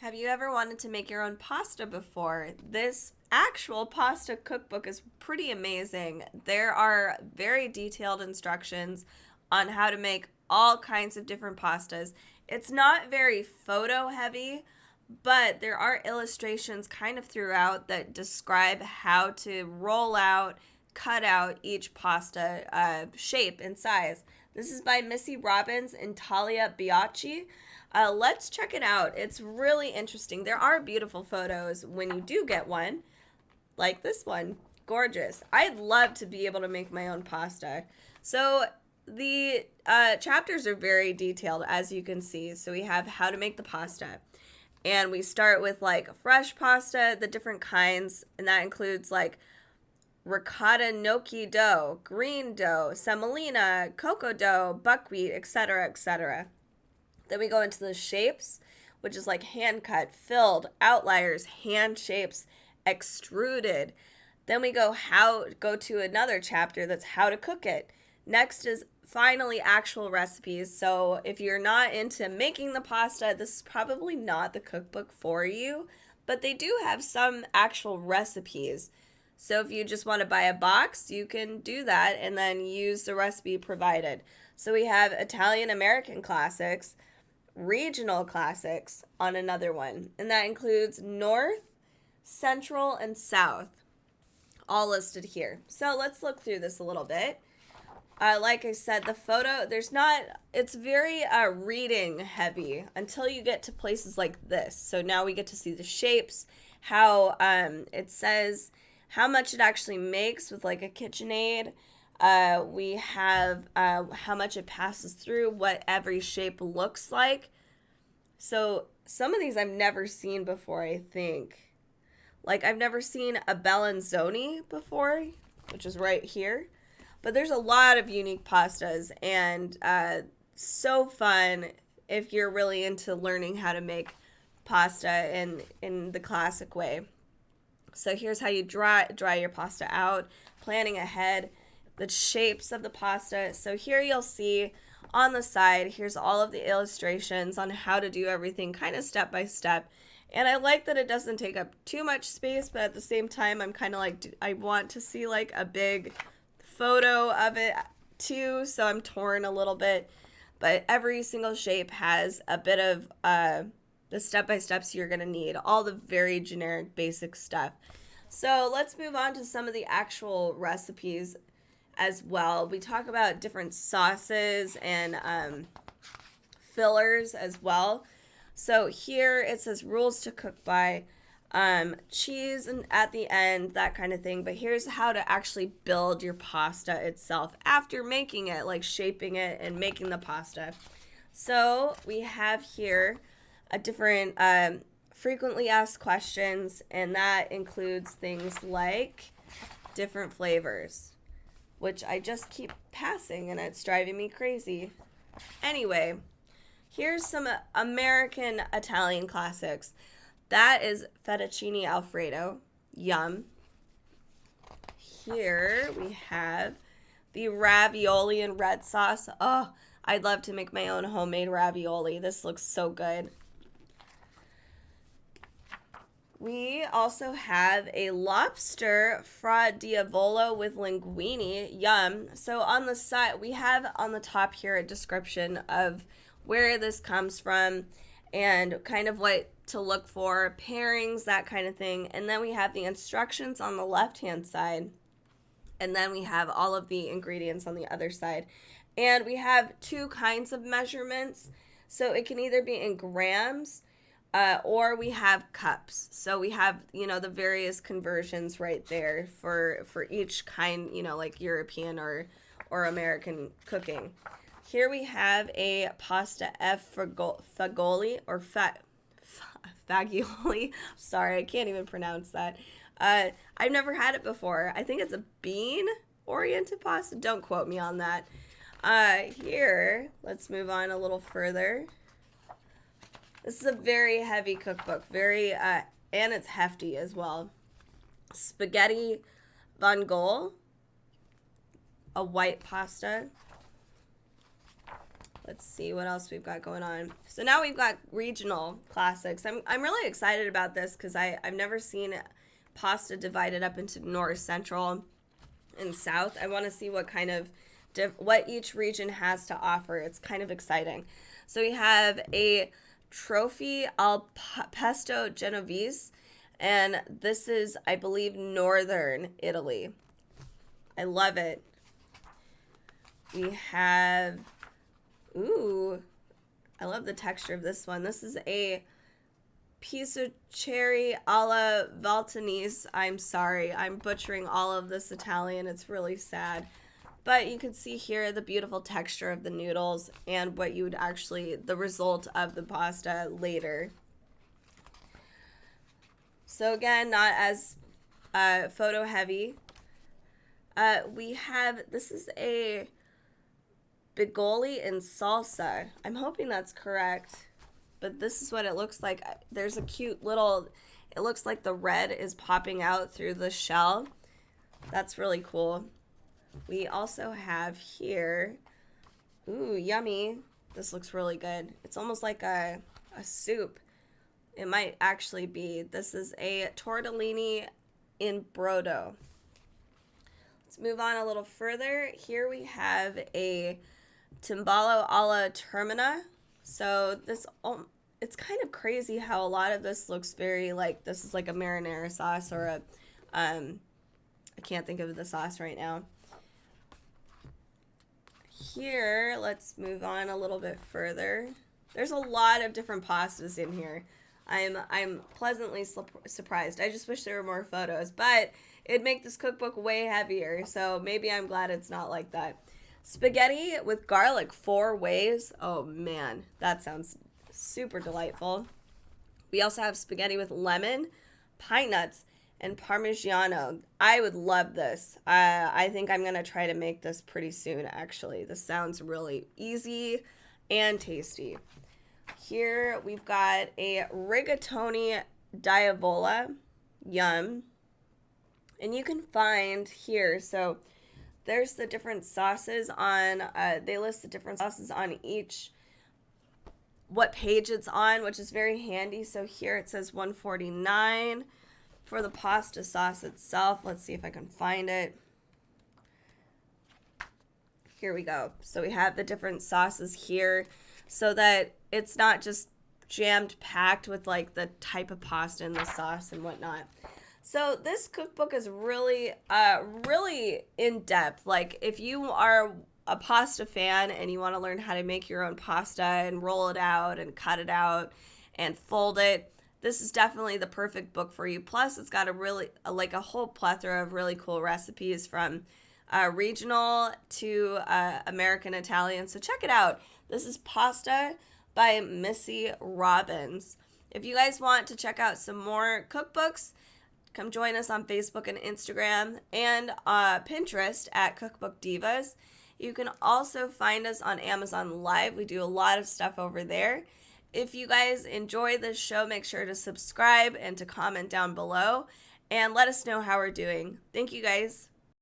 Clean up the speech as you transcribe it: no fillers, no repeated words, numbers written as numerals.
Have you ever wanted to make your own pasta before? This actual pasta cookbook is pretty amazing. There are very detailed instructions on how to make all kinds of different pastas. It's not very photo heavy, but there are illustrations kind of throughout that describe how to roll out, cut out each pasta shape and size. This is by Missy Robbins and Talia Baiocchi. Let's check it out. It's really interesting. There are beautiful photos when you do get one, like this one. Gorgeous. I'd love to be able to make my own pasta. So the chapters are very detailed, as you can see. So we have how to make the pasta. And we start with like fresh pasta, the different kinds, and that includes like ricotta gnocchi dough, green dough, semolina, cocoa dough, buckwheat, etc., etc. Then we go into the shapes, which is like hand cut, filled, outliers, hand shapes, extruded. Then we go to another chapter that's how to cook it. Next is finally actual recipes. So if you're not into making the pasta, this is probably not the cookbook for you, but they do have some actual recipes. So if you just want to buy a box, you can do that and then use the recipe provided. So we have Italian American classics, regional classics on another one, and that includes North, Central, and South, all listed here. So let's look through this a little bit. Like I said, the photo, it's very reading heavy until you get to places like this. So now we get to see the shapes, how it says how much it actually makes with like a KitchenAid. We have how much it passes through, what every shape looks like. So some of these I've never seen before, I think. Like I've never seen a Bellinzoni before, which is right here. But there's a lot of unique pastas, and so fun if you're really into learning how to make pasta in the classic way. So here's how you dry your pasta out, planning ahead, the shapes of the pasta. So here you'll see on the side, here's all of the illustrations on how to do everything kind of step by step. And I like that it doesn't take up too much space, but at the same time, I'm kind of like, I want to see like a big photo of it too, so I'm torn a little bit. But every single shape has a bit of the step-by-steps you're going to need, all the very generic basic stuff. So let's move on to some of the actual recipes as well. We talk about different sauces and fillers as well. So here it says rules to cook by, cheese and at the end, that kind of thing. But here's how to actually build your pasta itself after making it, like shaping it and making the pasta. So we have here a different frequently asked questions, and that includes things like different flavors, which I just keep passing and it's driving me crazy. Anyway, here's some American Italian classics. That is fettuccine alfredo. Yum. Here we have the ravioli and red sauce. Oh, I'd love to make my own homemade ravioli. This looks so good. We also have a lobster fra diavolo with linguine. Yum. So on the side, we have on the top here a description of where this comes from and kind of what to look for, pairings, that kind of thing. And then we have the instructions on the left-hand side. And then we have all of the ingredients on the other side. And we have two kinds of measurements. So it can either be in grams or we have cups. So we have, the various conversions right there for each kind, like European or American cooking. Here we have a pasta fagioli or fagioli. Sorry, I can't even pronounce that. I've never had it before. I think it's a bean-oriented pasta. Don't quote me on that. Here, let's move on a little further. This is a very heavy cookbook, and it's hefty as well. Spaghetti vongole, a white pasta. Let's see what else we've got going on. So now we've got regional classics. I'm really excited about this because I've never seen pasta divided up into North, Central, and South. I want to see what kind of what each region has to offer. It's kind of exciting. So we have a trophy al pesto genovese, and this is, I believe, northern Italy. I love it. We have, ooh, I love the texture of this one. This is a piece of cherry alla Valtanese. I'm sorry, I'm butchering all of this Italian. It's really sad. But you can see here the beautiful texture of the noodles and what you would actually, the result of the pasta later. So again, not as photo heavy. We have, this is a bigoli and salsa. I'm hoping that's correct, but this is what it looks like. There's a cute little, it looks like the red is popping out through the shell. That's really cool. We also have here, ooh, yummy. This looks really good. It's almost like a soup. It might actually be. This is a tortellini in brodo. Let's move on a little further. Here we have a timbalo alla termina. So this, it's kind of crazy how a lot of this looks very like, this is like a marinara sauce or a, I can't think of the sauce right now. Here, let's move on a little bit further. There's a lot of different pastas in here. I'm pleasantly surprised. I just wish there were more photos, but it'd make this cookbook way heavier, so maybe I'm glad it's not like that. Spaghetti with garlic 4 ways. Oh man, that sounds super delightful. We also have spaghetti with lemon, pine nuts, and Parmigiano. I would love this. I think I'm going to try to make this pretty soon, actually. This sounds really easy and tasty. Here we've got a rigatoni diavola. Yum. And you can find here, so there's the different sauces on, they list the different sauces on each, what page it's on, which is very handy. So here it says $1.49. For the pasta sauce itself, let's see if I can find it. Here we go. So we have the different sauces here so that it's not just jammed packed with like the type of pasta and the sauce and whatnot. So this cookbook is really, really in depth. Like if you are a pasta fan and you want to learn how to make your own pasta and roll it out and cut it out and fold it, this is definitely the perfect book for you. Plus, it's got a really, like a whole plethora of really cool recipes from regional to American Italian. So check it out. This is Pasta by Missy Robbins. If you guys want to check out some more cookbooks, come join us on Facebook and Instagram and Pinterest at Cookbook Divas. You can also find us on Amazon Live. We do a lot of stuff over there. If you guys enjoy this show, make sure to subscribe and to comment down below and let us know how we're doing. Thank you guys.